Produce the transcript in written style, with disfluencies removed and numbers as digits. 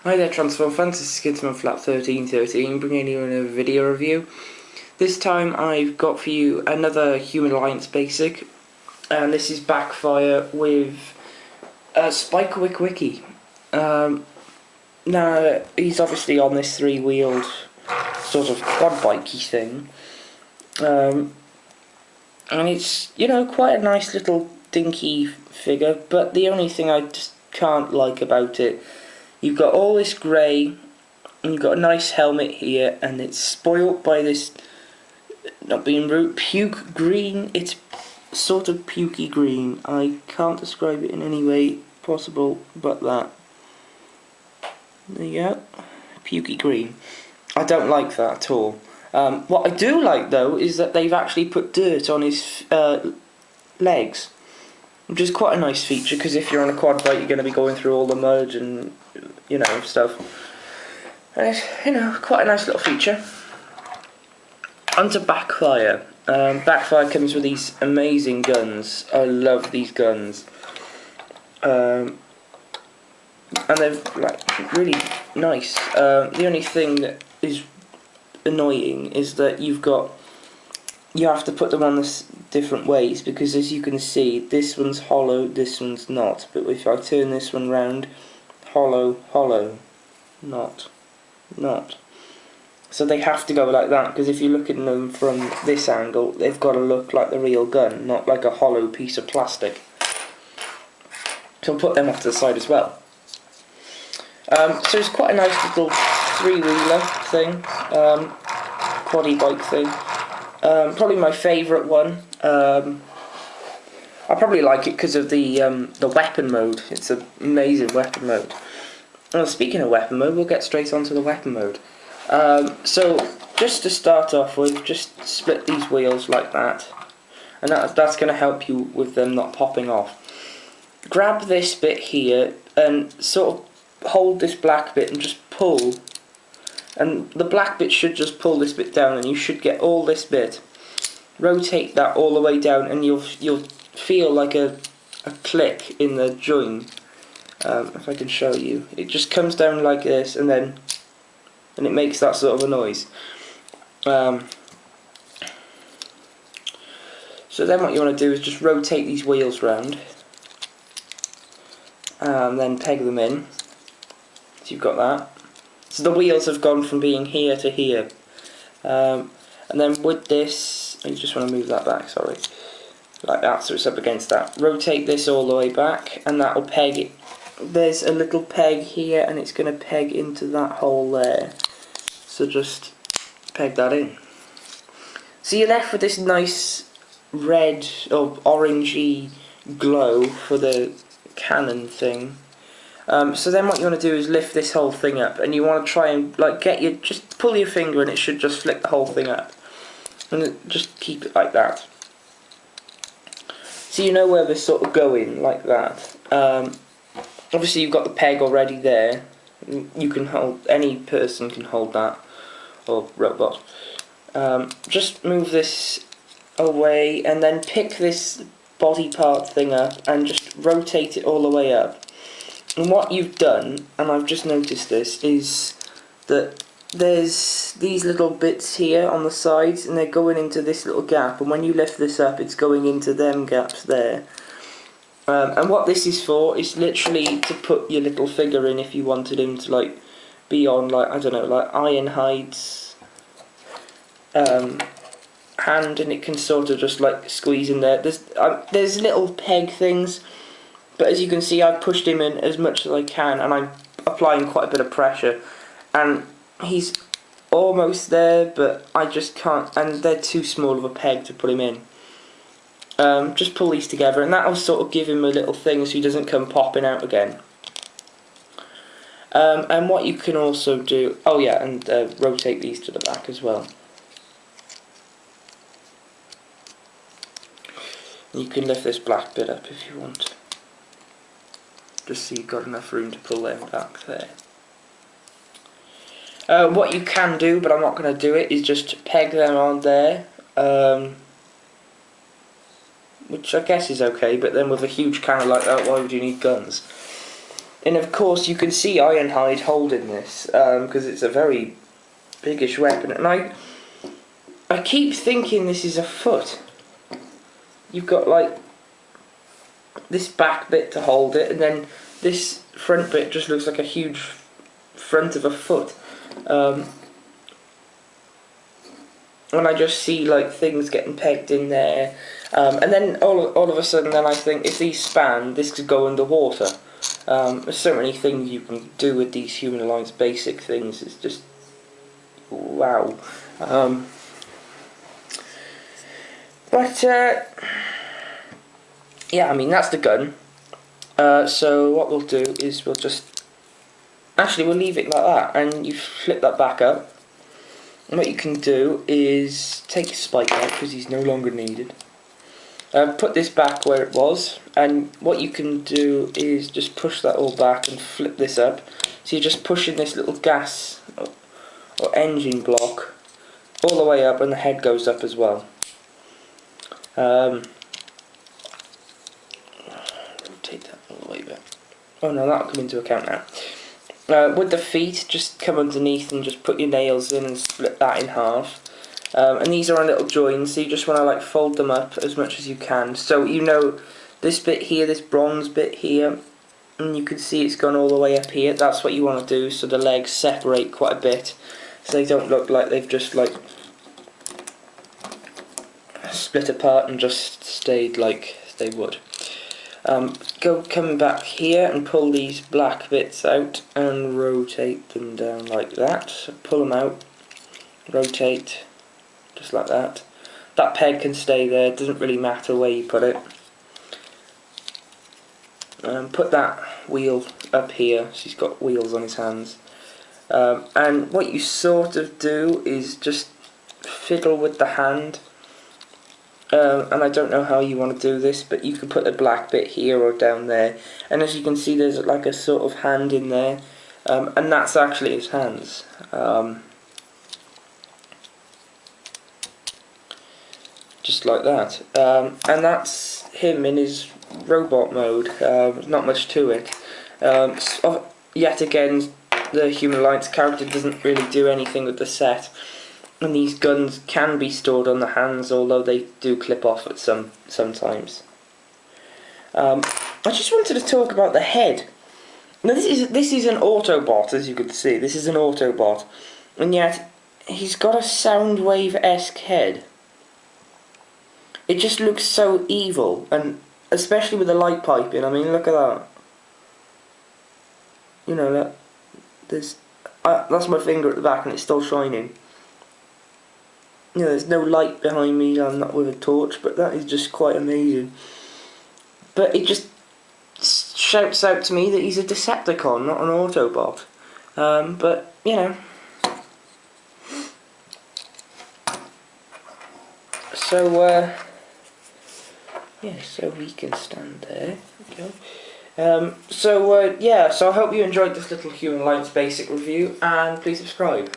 Hi there Transform fans, this is Kidsman Flat 1313 bringing you in a video review. This time I've got for you another Human Alliance basic, and this is Backfire with Spikewick Wiki. Now he's obviously on this three-wheeled sort of quad bikey thing, and it's, you know, quite a nice little dinky figure, but the only thing I just can't like about it, you've got all this grey, and you've got a nice helmet here, and it's spoilt by this, not being rude, puke green. It's sort of pukey green. I can't describe it in any way possible but that. There you go. Pukey green. I don't like that at all. What I do like though is that they've actually put dirt on his legs, which is quite a nice feature, because if you're on a quad bike you're going to be going through all the mud and, you know, stuff. And it's, you know, quite a nice little feature. Onto Backfire. Backfire comes with these amazing guns. I love these guns. And they're like really nice. The only thing that is annoying is that you have to put them on this different ways, because as you can see, this one's hollow, this one's not. But if I turn this one round, hollow, hollow, not. So they have to go like that, because if you look at them from this angle, they've got to look like the real gun, not like a hollow piece of plastic. So I'll put them off to the side as well. So it's quite a nice little three-wheeler thing, quaddy bike thing. Probably my favourite one. I probably like it because of the weapon mode. It's an amazing weapon mode. Well, speaking of weapon mode, we'll get straight onto the weapon mode. So just to start off with, just split these wheels like that, and that's going to help you with them not popping off. Grab this bit here and sort of hold this black bit and just pull, and the black bit should just pull this bit down, and you should get all this bit. Rotate that all the way down, and you'll feel like a click in the join. If I can show you, it just comes down like this, and it makes that sort of a noise. So then what you want to do is just rotate these wheels round, and then peg them in. So you've got that. So the wheels have gone from being here to here. And then with this, I just want to move that back, sorry. Like that, so it's up against that. Rotate this all the way back, and that will peg it. There's a little peg here, and it's going to peg into that hole there. So just peg that in. So you're left with this nice red or orangey glow for the cannon thing. So then what you want to do is lift this whole thing up, and you want to try and like just pull your finger, and it should just flick the whole thing up, and just keep it like that. So you know where they're sort of going like that. Obviously you've got the peg already there. You can hold, any person can hold that, or robot. Just move this away, and then pick this body part thing up and just rotate it all the way up. And what you've done, and I've just noticed this, is that there's these little bits here on the sides, and they're going into this little gap, and when you lift this up, it's going into them gaps there. And what this is for is literally to put your little figure in if you wanted him to like be on, like, I don't know, like Ironhide's hand, and it can sort of just like squeeze in there. There's little peg things, but as you can see, I've pushed him in as much as I can, and I'm applying quite a bit of pressure, and he's almost there, but I just can't, and they're too small of a peg to put him in. Just pull these together, and that'll sort of give him a little thing so he doesn't come popping out again. And what you can also do, oh yeah, and rotate these to the back as well. You can lift this black bit up if you want, just so you've got enough room to pull them back there. What you can do, but I'm not going to do it, is just peg them on there, which I guess is okay, but then with a huge cannon like that, why would you need guns? And of course you can see Ironhide holding this, because it's a very biggish weapon, and I keep thinking this is a foot. You've got like this back bit to hold it, and then this front bit just looks like a huge front of a foot. And I just see like things getting pegged in there, and then all of a sudden, then I think if these span, this could go underwater. There's so many things you can do with these Human Alliance basic things. It's just wow. But yeah, I mean that's the gun. So what we'll do is we'll leave it like that, and you flip that back up. And what you can do is take his spike out because he's no longer needed. Put this back where it was, and what you can do is just push that all back and flip this up. So you're just pushing this little gas or engine block all the way up, and the head goes up as well. Rotate that all the way back. Oh no, that'll come into account now. With the feet, just come underneath and just put your nails in and split that in half. And these are on little joins, so you just want to like fold them up as much as you can. So you know this bit here, this bronze bit here, and you can see it's gone all the way up here. That's what you want to do, so the legs separate quite a bit, so they don't look like they've just like split apart and just stayed like they would. Come back here and pull these black bits out and rotate them down like that. So pull them out, rotate, just like that. That peg can stay there, it doesn't really matter where you put it. Put that wheel up here, so he's got wheels on his hands. And what you sort of do is just fiddle with the hand. And I don't know how you want to do this, but you can put a black bit here or down there, and as you can see there's like a sort of hand in there, and that's actually his hands. Just like that, and that's him in his robot mode. Not much to it. Yet again, the Human Alliance character doesn't really do anything with the set. And these guns can be stored on the hands, although they do clip off at sometimes. I just wanted to talk about the head. Now this is an Autobot, as you can see. This is an Autobot, and yet he's got a Soundwave-esque head. It just looks so evil, and especially with the light piping. I mean, look at that. You know that. That's my finger at the back, and it's still shining. You know, there's no light behind me, I'm not with a torch, but that is just quite amazing. But it just shouts out to me that he's a Decepticon, not an Autobot. But, you know. So, yeah, so we can stand there. Okay. Yeah, so I hope you enjoyed this little Human Alliance basic review, and please subscribe.